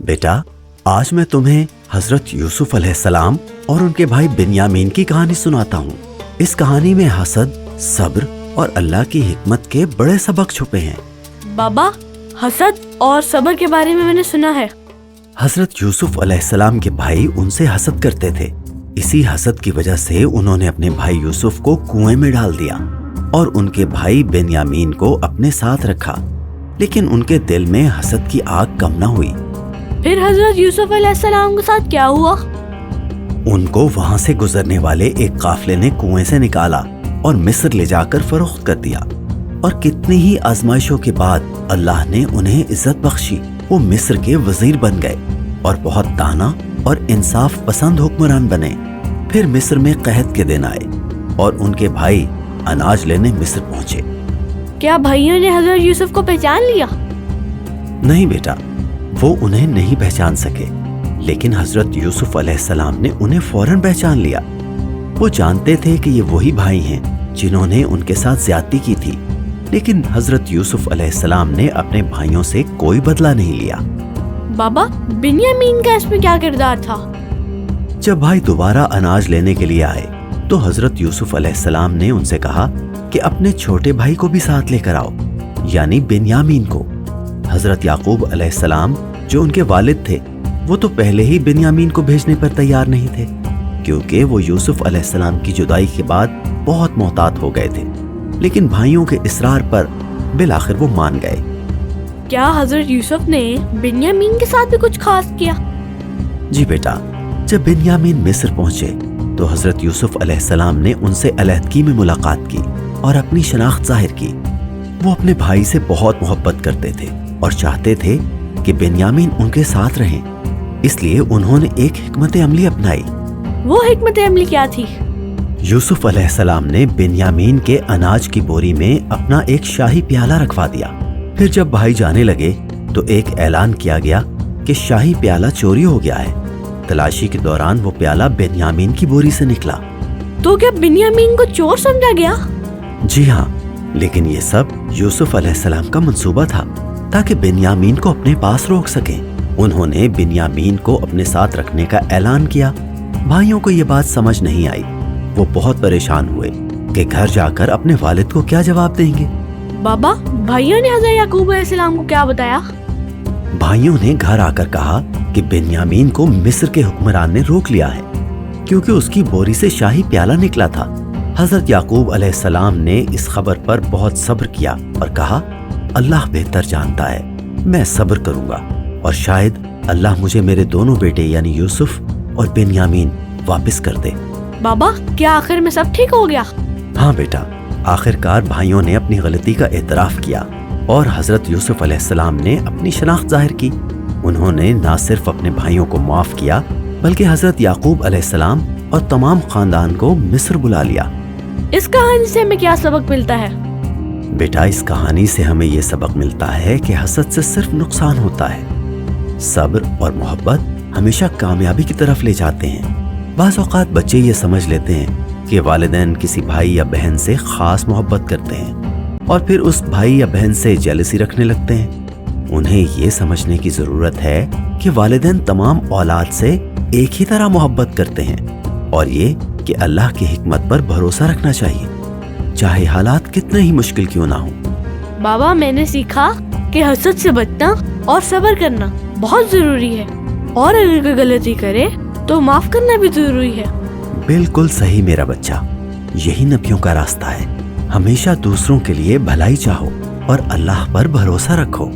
बेटा, आज मैं तुम्हें हजरत यूसुफ अलैहिस्सलाम और उनके भाई बिन्यामीन की कहानी सुनाता हूँ। इस कहानी में हसद, सब्र और अल्लाह की हिकमत के बड़े सबक छुपे हैं। बाबा, हसद और सब्र के बारे में मैंने सुना है। हजरत यूसुफ अलैहिस्सलाम के भाई उनसे हसद करते थे। इसी हसद की वजह से उन्होंने अपने भाई यूसुफ को कुएं में डाल दिया और उनके भाई बिन्यामीन को अपने साथ रखा। लेकिन उनके दिल में हसद की आग कम न हुई। फिर हजरत यूसुफ अलैहिस्सलाम के साथ क्या हुआ? उनको वहाँ से गुजरने वाले एक काफिले ने कुएं से निकाला और मिस्र ले जाकर फरोख्त कर दिया। और कितनी ही आजमाइशों के बाद अल्लाह ने उन्हें इज्जत बख्शी। वो मिस्र के वजीर बन गए और बहुत दाना और इंसाफ पसंद हुक्मरान बने। फिर मिस्र में कहत के दिन आए और उनके भाई अनाज लेने मिस्र पहुंचे। क्या भाइयों ने हजरत यूसुफ को पहचान लिया? नहीं बेटा, वो उन्हें नहीं पहचान सके। लेकिन हजरत यूसुफ अलैहिस्सलाम ने उन्हें फौरन पहचान लिया। वो जानते थे कि ये वही भाई हैं जिन्होंने उनके साथ ज्यादती की थी। लेकिन हजरत यूसुफ अलैहिस्सलाम ने अपने भाइयों से कोई बदला नहीं लिया। बाबा, बिन्यामीन का इसमें क्या किरदार था? जब भाई दोबारा अनाज लेने के लिए आए तो हजरत यूसुफ अलैहिस्सलाम ने उनसे कहा कि अपने छोटे भाई को भी साथ लेकर आओ, यानी बिन्यामीन को। हजरत याकूब अलैहिस्सलाम जो उनके वालिद थे, वो तो पहले ही बिन्यामीन को भेजने पर तैयार नहीं थे, क्योंकि वो यूसुफ अलैहिस्सलाम की जुदाई के बाद बहुत मोहतात हो गए थे। लेकिन भाइयों के इसरार पर बिल आखिर वो मान गए। क्या हजरत यूसुफ ने बिन्यामीन के साथ भी कुछ खास किया? जी बेटा, जब बिन्यामीन मिस्र पहुंचे तो हजरत यूसुफ अलैहिस्सलाम ने उनसे अलहदगी में मुलाकात की और अपनी शनाख्त जाहिर की। वो अपने भाई से बहुत मोहब्बत करते थे और चाहते थे कि बिन्यामीन उनके साथ रहें। इसलिए उन्होंने एक हिकमत अमली अपनाई। वो हिकमत अमली क्या थी? यूसुफ अलैहिस्सलाम ने बिन्यामीन के अनाज की बोरी में अपना एक शाही प्याला रखवा दिया। फिर जब भाई जाने लगे तो एक ऐलान किया गया कि शाही प्याला चोरी हो गया है। तलाशी के दौरान वो प्याला बिन्यामीन की बोरी से निकला। तो क्या बिन्यामीन को चोर समझा गया? जी हाँ, लेकिन ये सब यूसुफ अलैहिस्सलाम का मंसूबा था ताकि बिन्यामीन को अपने पास रोक सके। उन्होंने बिन्यामीन को अपने साथ रखने का ऐलान किया। भाइयों को ये बात समझ नहीं आई। वो बहुत परेशान हुए कि घर जाकर अपने वालिद को क्या जवाब देंगे। बाबा, भाइयों ने हजरत याकूब अलैहिस्सलाम को क्या बताया? भाइयों ने घर आकर कहा कि बिन्यामीन को मिस्र के हुक्मरान ने रोक लिया है क्योंकि उसकी बोरी से शाही प्याला निकला था। हजरत याकूब अलैहिस्सलाम ने इस खबर पर बहुत सब्र किया और कहा, अल्लाह बेहतर जानता है, मैं सब्र करूंगा और शायद अल्लाह मुझे मेरे दोनों बेटे यानी यूसुफ और बिन्यामीन वापस कर दे। बाबा, क्या आखिर में सब ठीक हो गया? हाँ बेटा, आखिरकार भाइयों ने अपनी गलती का एतराफ किया और हजरत यूसुफ अलैहिस्सलाम ने अपनी शनाख्त जाहिर की। उन्होंने न सिर्फ अपने भाइयों को माफ किया बल्कि हजरत याकूब अलैहिस्सलाम और तमाम खानदान को मिस्र बुला लिया। इस कहानी से हमें क्या सबक मिलता है? बेटा, इस कहानी से हमें ये सबक मिलता है कि हसद से सिर्फ नुकसान होता है। सब्र और मोहब्बत हमेशा कामयाबी की तरफ ले जाते हैं। बाज़ औक़ात बच्चे ये समझ लेते हैं कि वालिदैन किसी भाई या बहन से खास मोहब्बत करते हैं और फिर उस भाई या बहन से जेलसी रखने लगते हैं। उन्हें ये समझने की जरूरत है कि वालिदैन तमाम औलाद से एक ही तरह मोहब्बत करते हैं और ये कि अल्लाह की हिकमत पर भरोसा रखना चाहिए, चाहे हालात कितने ही मुश्किल क्यों ना हो। बाबा, मैंने सीखा कि हसद से बचना और सब्र करना बहुत जरूरी है और अगर कोई गलती करे तो माफ करना भी जरूरी है। बिल्कुल सही मेरा बच्चा, यही नबियों का रास्ता है। हमेशा दूसरों के लिए भलाई चाहो और अल्लाह पर भरोसा रखो।